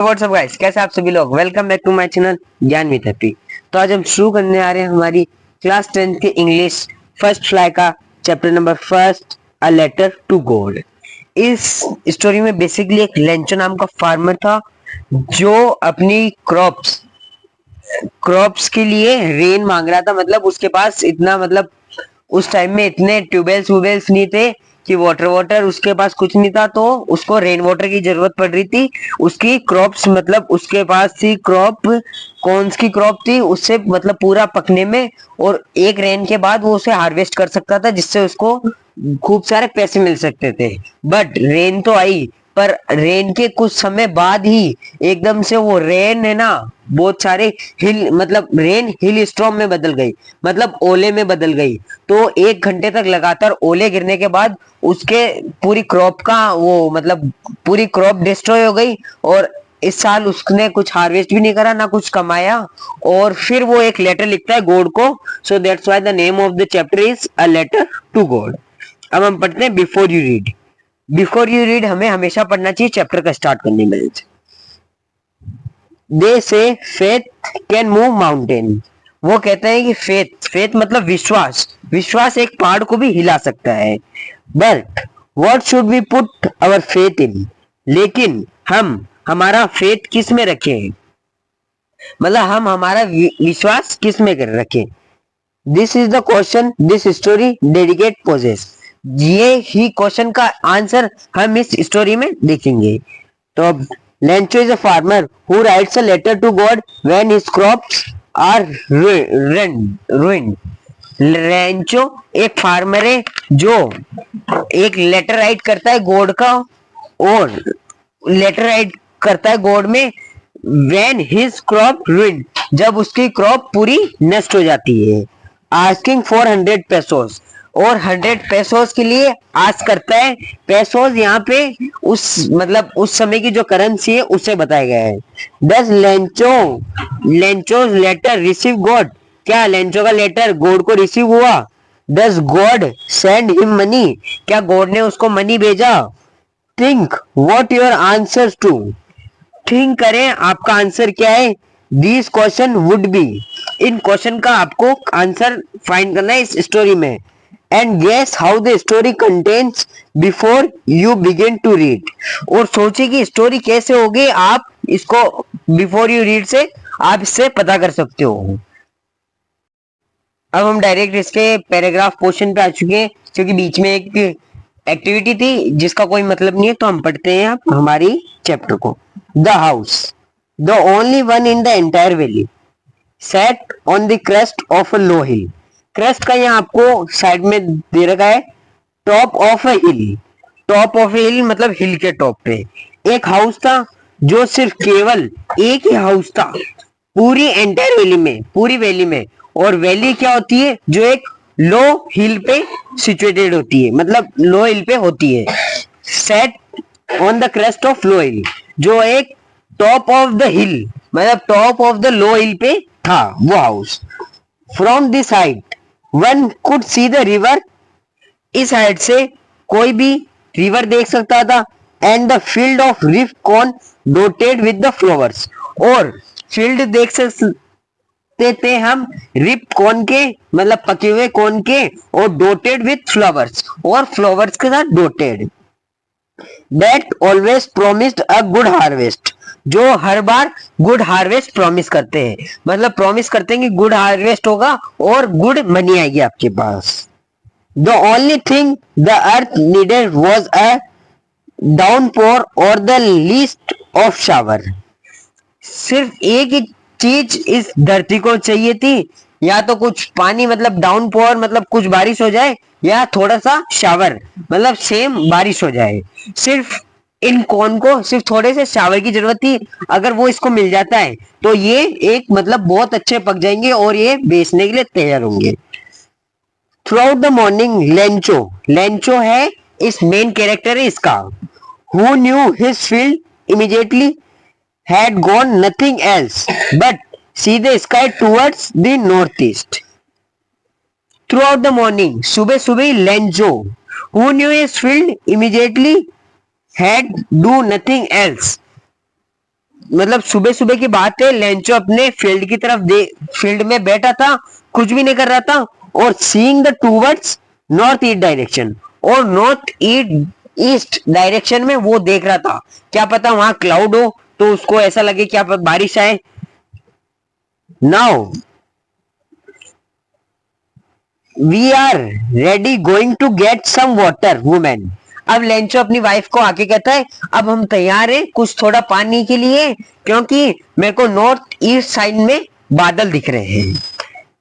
WhatsApp guys, कैसे आप सभी लोग। Welcome back to my channel Gyan with Happy. तो आज हम शुरू करने आ रहे हैं हमारी क्लास 10 के इंग्लिश फर्स्ट फ्लाई का chapter number first, a letter to God. इस स्टोरी में बेसिकली एक लेंचो नाम का फार्मर था जो अपनी क्रॉप्स के लिए रेन मांग रहा था। मतलब उसके पास इतना उस टाइम में इतने ट्यूबवेल्स नहीं थे कि वाटर उसके पास कुछ नहीं था, तो उसको रेन वाटर की जरूरत पड़ रही थी। उसकी क्रॉप्स उसके पास थी क्रॉप, कॉर्न्स की क्रॉप थी, उससे पूरा पकने में, और एक रेन के बाद वो उसे हार्वेस्ट कर सकता था जिससे उसको खूब सारे पैसे मिल सकते थे। बट रेन तो आई, पर रेन के कुछ समय बाद ही एकदम से वो रेन है ना बहुत सारे रेन हिल स्टॉर्म में बदल गई, ओले में बदल गई। तो 1 घंटे तक लगातार ओले गिरने के बाद उसके पूरी क्रॉप का पूरी क्रॉप डिस्ट्रॉय हो गई, और इस साल उसने कुछ हार्वेस्ट भी नहीं करा ना कुछ कमाया। और फिर वो एक लेटर लिखता है गॉड को। So that's why the name of the chapter is a letter to God. अब हम पढ़ते हैं before you read. Before you read हमें हमेशा पढ़ना चाहिए चैप्टर का स्टार्ट करने में। दे से फेथ कैन मूव माउंटेन। वो कहते हैं कि फेथ मतलब विश्वास एक पहाड़ को भी हिला सकता है। But what should we put our faith in. लेकिन हम हमारा फेथ किस में रखें, हम हमारा विश्वास किस में कर रखें। This is the question this story dedicate poses. ये ही क्वेश्चन का आंसर हम इस स्टोरी में देखेंगे। तो अब Lencho is a farmer who writes a letter to God when his crops are ruined. Lencho एक फार्मर है जो एक लेटर राइट करता है गॉड का, और लेटर राइट करता है गॉड में when his crop ruined, जब उसकी क्रॉप पूरी नष्ट हो जाती है। आस्किंग फॉर 100 पेसोस, और 100 पेसोस के लिए आस्क करता है। पेसोस यहाँ पे उस समय की जो करेंसी है उससे बताया गया है। Does Lencho letter receive God. क्या लेंचो का लेटर गॉड को रिसीव हुआ। Does God send him money. क्या गॉड ने उसको मनी भेजा। Think what your answers to. Think करें आपका आंसर क्या है। This question would be. इन क्वेश्चन का आपको आंसर फाइंड करना है इस स्टोरी में। And guess how the story continues before you begin to read. और सोचिए कि स्टोरी कैसे होगी, आप इसको बिफोर यू रीड से आप इससे पता कर सकते हो। अब हम डायरेक्ट इसके पैराग्राफ पोर्शन पे आ चुके हैं, क्योंकि बीच में एक एक्टिविटी थी जिसका कोई मतलब नहीं है। तो हम पढ़ते हैं अब हमारी चैप्टर को। The house, the only one in the entire valley, set on the crest of a low hill. Crest का यहाँ आपको साइड में दे रखा है top of a hill. Top of a hill मतलब हिल के टॉप पे एक हाउस था, जो सिर्फ केवल एक ही हाउस था पूरी एंटायर वैली में, पूरी वैली में। और वैली क्या होती है, जो एक लो हिल पे सिचुएटेड होती है, लो हिल पे होती है। Set on the crest of low hill, जो एक top of the hill top of the low hill पे था वो house. From this height one could see the river. इस हाइट से कोई भी रिवर देख सकता था। And the field of ripe corn dotted with the flowers. और फील्ड देख सकते थे हम रिप कॉर्न के, पके हुए कॉर्न के, और डोटेड विद फ्लावर्स, और फ्लावर्स के साथ डोटेड। That always promised a good harvest, जो हर बार गुड हार्वेस्ट प्रॉमिस करते हैं, प्रॉमिस करते हैं कि गुड हार्वेस्ट होगा और गुड मनी आएगी आपके पास। The only thing the earth needed was a downpour or the least of shower. सिर्फ एक ही चीज इस धरती को चाहिए थी, या तो कुछ पानी डाउनपोर कुछ बारिश हो जाए, या थोड़ा सा शावर सेम बारिश हो जाए। सिर्फ इन कॉर्न को सिर्फ थोड़े से शावर की जरूरत थी। अगर वो इसको मिल जाता है तो ये एक बहुत अच्छे पक जाएंगे और ये बेचने के लिए तैयार होंगे। Through out the morning Lencho है इस मेन कैरेक्टर है इसका। Who knew his field immediately had gone nothing else but see the sky towards the northeast. Throughout the morning, सुबह Lencho, who knew his field immediately had do nothing else मतलब सुबह सुबह की बात है, Lencho अपने फील्ड में बैठा था, कुछ भी नहीं कर रहा था, और seeing the towards north east direction, और नॉर्थ ईस्ट डायरेक्शन में वो देख रहा था, क्या पता वहां क्लाउड हो तो उसको ऐसा लगे क्या बारिश आए। Now we are ready going to get some water woman. अब लेंचो अपनी वाइफ को आके कहता है अब हम तैयार हैं कुछ थोड़ा पानी के लिए, क्योंकि मेरे को नॉर्थ ईस्ट साइड में बादल दिख रहे हैं।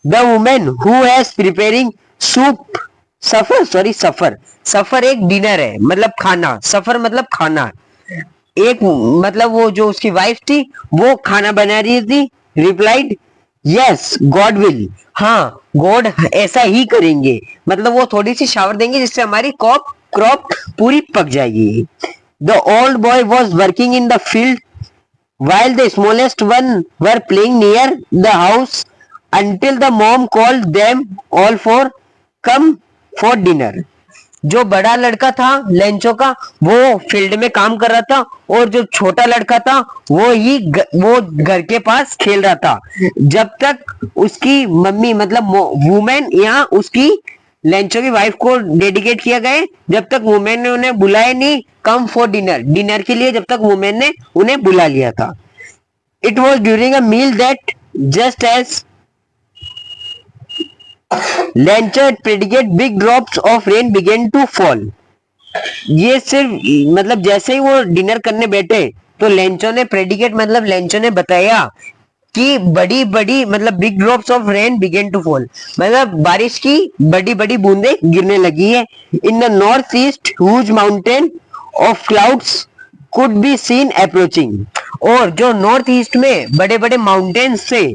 The women who has preparing soup supper एक डिनर है, मतलब खाना, सफर मतलब खाना, एक मतलब वो जो उसकी वाइफ थी वो खाना बना रही थी, रिप्लाइड यस गॉड विल, हाँ गॉड ऐसा ही करेंगे, मतलब वो थोड़ी सी शावर देंगे जिससे हमारी क्रॉप पूरी पक जाएगी। The old boy was working in the field while the smallest one were playing near the house until the mom called them all for come for dinner। जो बड़ा लड़का था लेंचो का वो फील्ड में काम कर रहा था, और जो छोटा लड़का था वो घर के पास खेल रहा था, जब तक उसकी मम्मी मतलब वुमेन यहाँ उसकी लेंचो की वाइफ को डेडिकेट किया गया, जब तक वुमेन ने उन्हें बुलाया नहीं कम फॉर डिनर के लिए, जब तक वुमेन ने उन्हें बुला लिया था। It was during a meal that just as Lencho predicted big drops of rain began to fall. ये सिर्फ मतलब जैसे ही वो डिनर करने बैठे तो लेंचो ने प्रेडिकेट मतलब लेंचो ने बताया कि बड़ी बड़ी मतलब big drops of rain began to fall, मतलब बारिश की बड़ी बड़ी बूंदें गिरने लगी है। In the north east huge mountain of clouds could be seen approaching, और जो नॉर्थ ईस्ट में बड़े बड़े माउंटेन्स थे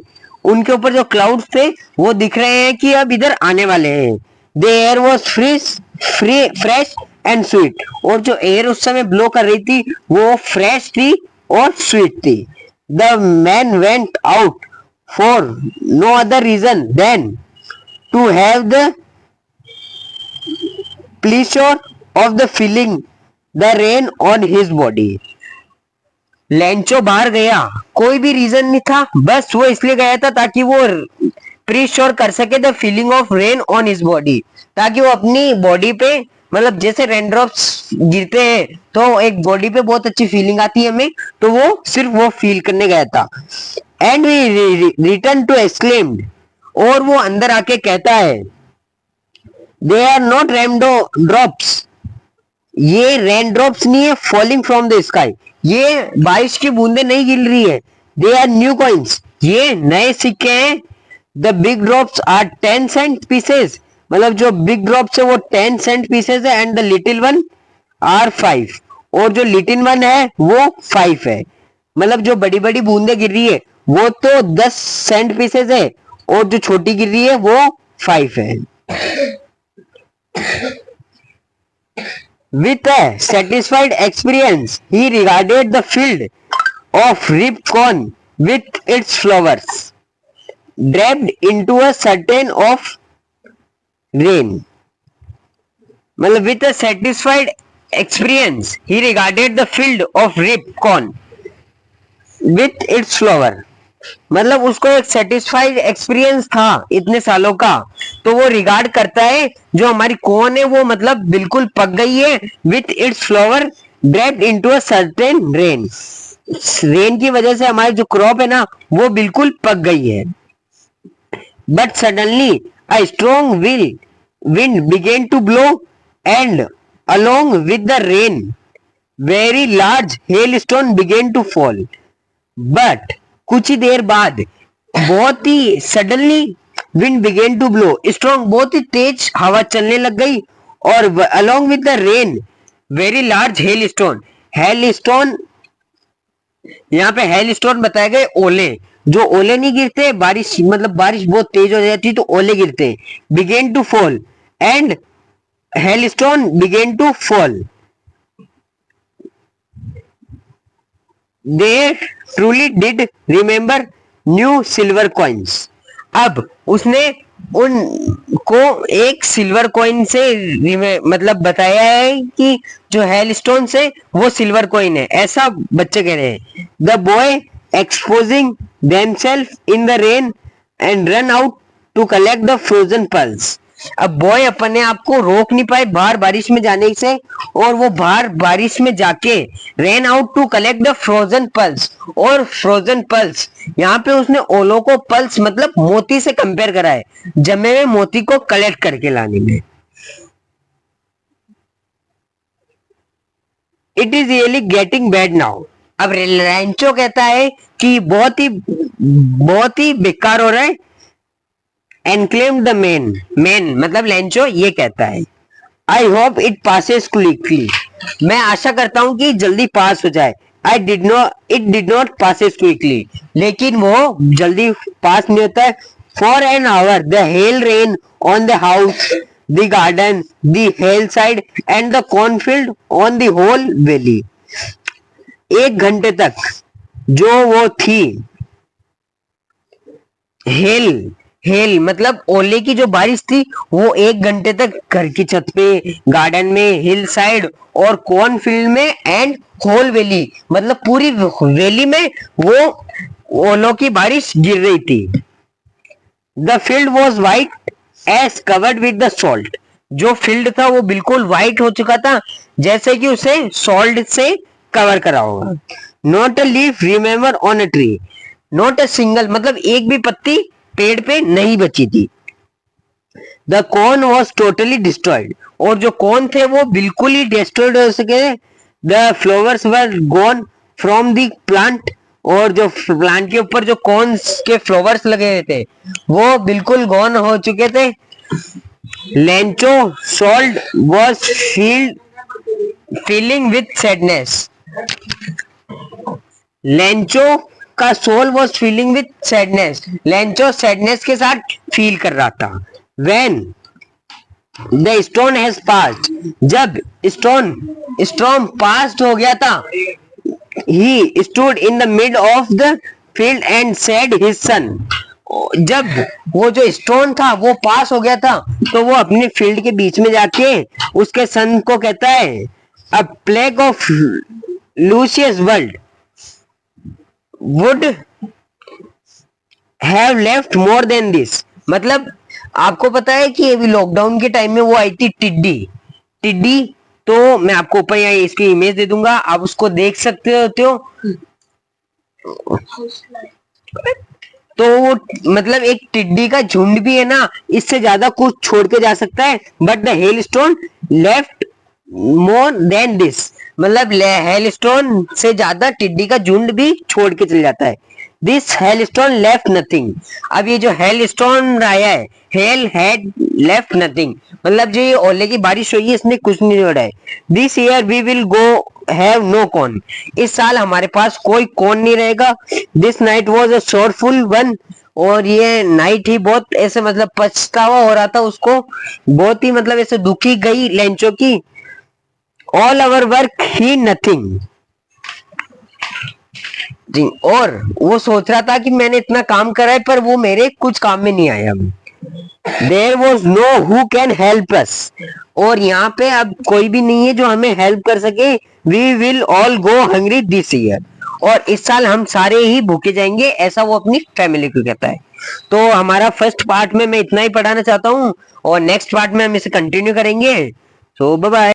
उनके ऊपर जो क्लाउड्स थे वो दिख रहे हैं कि अब इधर आने वाले हैं। The air was fresh and sweet, और जो एयर उस समय ब्लो कर रही थी वो फ्रेश थी और स्वीट थी। The man went out for no other reason than to have the pleasure of the feeling the rain on his body. Lencho बाहर गया, कोई भी रीजन नहीं था, बस वो इसलिए गया था ताकि वो प्री श्योर कर सके the feeling of rain on his body, ताकि वो अपनी बॉडी पे मतलब जैसे रेन ड्रॉप्स गिरते हैं तो एक बॉडी पे बहुत अच्छी फीलिंग आती है हमें, तो वो सिर्फ वो फील करने गया था। And we return to exclaimed, और वो अंदर आके कहता है they are not raindrops, ये रेन ड्रॉप्स नहीं है फॉलिंग फ्रॉम द स्काई, ये बारिश की बूंदे नहीं गिर रही है, दे आर न्यू कॉइन्स, ये नए सिक्के हैं। The big drops are 10 cent pieces, मतलब जो बिग ड्रॉप्स है वो 10 सेंट पीसेस है, and the little one are 5, और जो लिटिल वन है वो 5 है, मतलब जो बड़ी बड़ी बूंदे गिर रही है वो तो 10 सेंट पीसेस है, और जो छोटी गिर रही है वो 5 है। With a satisfied experience, he regarded the field of ripcorn with its flowers, draped into a curtain of rain. मतलब with a satisfied experience, he regarded the field of ripcorn with its flower. मतलब उसको एक satisfied experience था इतने सालों का, तो वो रिगार्ड करता है जो हमारी कॉर्न है वो मतलब बिल्कुल पक गई है, with its flower draped into a certain rain, rain की वजह से हमारी जो क्रॉप है ना वो बिल्कुल पक गई है। But suddenly a strong wind began to blow and along with the rain very large hailstone began to fall. But कुछ ही देर बाद बहुत ही suddenly wind began to blow strong, बहुत ही तेज हवा चलने लग गई, और along with the rain very large hailstone, यहाँ पे हेल स्टोन बताए गए ओले, जो ओले नहीं गिरते बारिश मतलब बारिश बहुत तेज हो जाती तो ओले गिरते, began to fall and hail stone began to fall. They truly did remember new silver coins. अब उसने उनको एक सिल्वर कॉइन से मतलब बताया है कि जो हेलस्टोन से वो सिल्वर कॉइन है, ऐसा बच्चे कह रहे हैं। The boy exposing themselves in the rain and run out to collect the frozen pearls. अब बॉय अपने आप को रोक नहीं पाए बाहर बारिश में जाने से, और वो बाहर बारिश में जाके ran out to collect the frozen pearls. और फ्रोजन पल्स यहाँ पे उसने ओलो को पल्स मतलब मोती से कंपेयर करा है, जमे हुए मोती को कलेक्ट करके लाने में। It is really getting bad now. अब रेंचो कहता है कि बहुत ही बेकार हो रहा है। एनक्लेम द मैन मतलब लेंचो ये कहता है, I hope it passes quickly. मैं आशा करता हूं कि जल्दी पास हो जाए। It did not passes quickly, लेकिन वो जल्दी पास नहीं होता है। For an hour the hail rain on the house, the garden, the hill side and the cornfield on the whole valley. 1 घंटे तक जो वो थी हेल मतलब ओले की जो बारिश थी, वो 1 घंटे तक घर की छत पे, गार्डन में, हिल साइड और कॉर्न फील्ड में एंड होल वैली मतलब पूरी वैली में वो ओलों की बारिश गिर रही थी। The field was white as covered with the salt. जो फील्ड था वो बिल्कुल व्हाइट हो चुका था, जैसे कि उसे सॉल्ट से कवर करा होगा। Not a leaf remember on a tree, not a single मतलब एक भी पत्ती पेड़ पे नहीं बची थी। The corn was totally destroyed, और जो कॉर्न थे वो बिल्कुल ही डिस्ट्रॉयड हो सके। The flowers were gone from the plant, और जो प्लांट के ऊपर जो कॉर्न के फ्लावर्स लगे हुए थे वो बिल्कुल गॉन हो चुके थे। Lencho soul was feeling with sadness. Lencho का soul was feeling with sadness. Lencho sadness के साथ फील कर रहा था। When the stone has passed, जब स्टॉर्म पास्ट हो गया था, he stood in the mid of the field and said his son. जब वो जो स्टोन था वो पास हो गया था, तो वो अपने फील्ड के बीच में जाके उसके सन को कहता है, अ plague of Lucius world would have left more than this। मतलब आपको पता है कि अभी लॉकडाउन के टाइम में वो आई थी टिड्डी। तो मैं आपको ऊपर यहाँ इसकी इमेज दे दूंगा, आप उसको देख सकते हो। तो वो मतलब एक टिड्डी का झुंड भी है ना, इससे ज्यादा कुछ छोड़ के जा सकता है, but the hailstone left more than this. मतलब हेलस्टोन से ज्यादा टिड्डी का झुंड भी छोड़ के चल जाता है। This hailstone left nothing. अब ये जो हेलस्टोन आया है, हेल हैड लेफ्ट नथिंग मतलब जो ये ओले की बारिश हुई है इसने कुछ नहीं छोड़ा है। This year we will go have no corn. इस साल हमारे पास कोई कॉर्न नहीं रहेगा। This night was a sorrowful one. और ये नाइट ही बहुत ऐसे मतलब पछतावा हो रहा था उसको, बहुत ही मतलब ऐसे दुखी गई लेंचो की। All our work he nothing. और वो सोच रहा था कि मैंने इतना काम करा है पर वो मेरे कुछ काम में नहीं आया। There was no who can help us. और यहाँ पे अब कोई भी नहीं है जो हमें हेल्प कर सके। We will all go hungry this year. और इस साल हम सारे ही भूखे जाएंगे, ऐसा वो अपनी फैमिली को कहता है। तो हमारा फर्स्ट पार्ट में मैं इतना ही पढ़ाना चाहता हूँ, और नेक्स्ट पार्ट में हम इसे कंटिन्यू करेंगे। सो बाय बाय।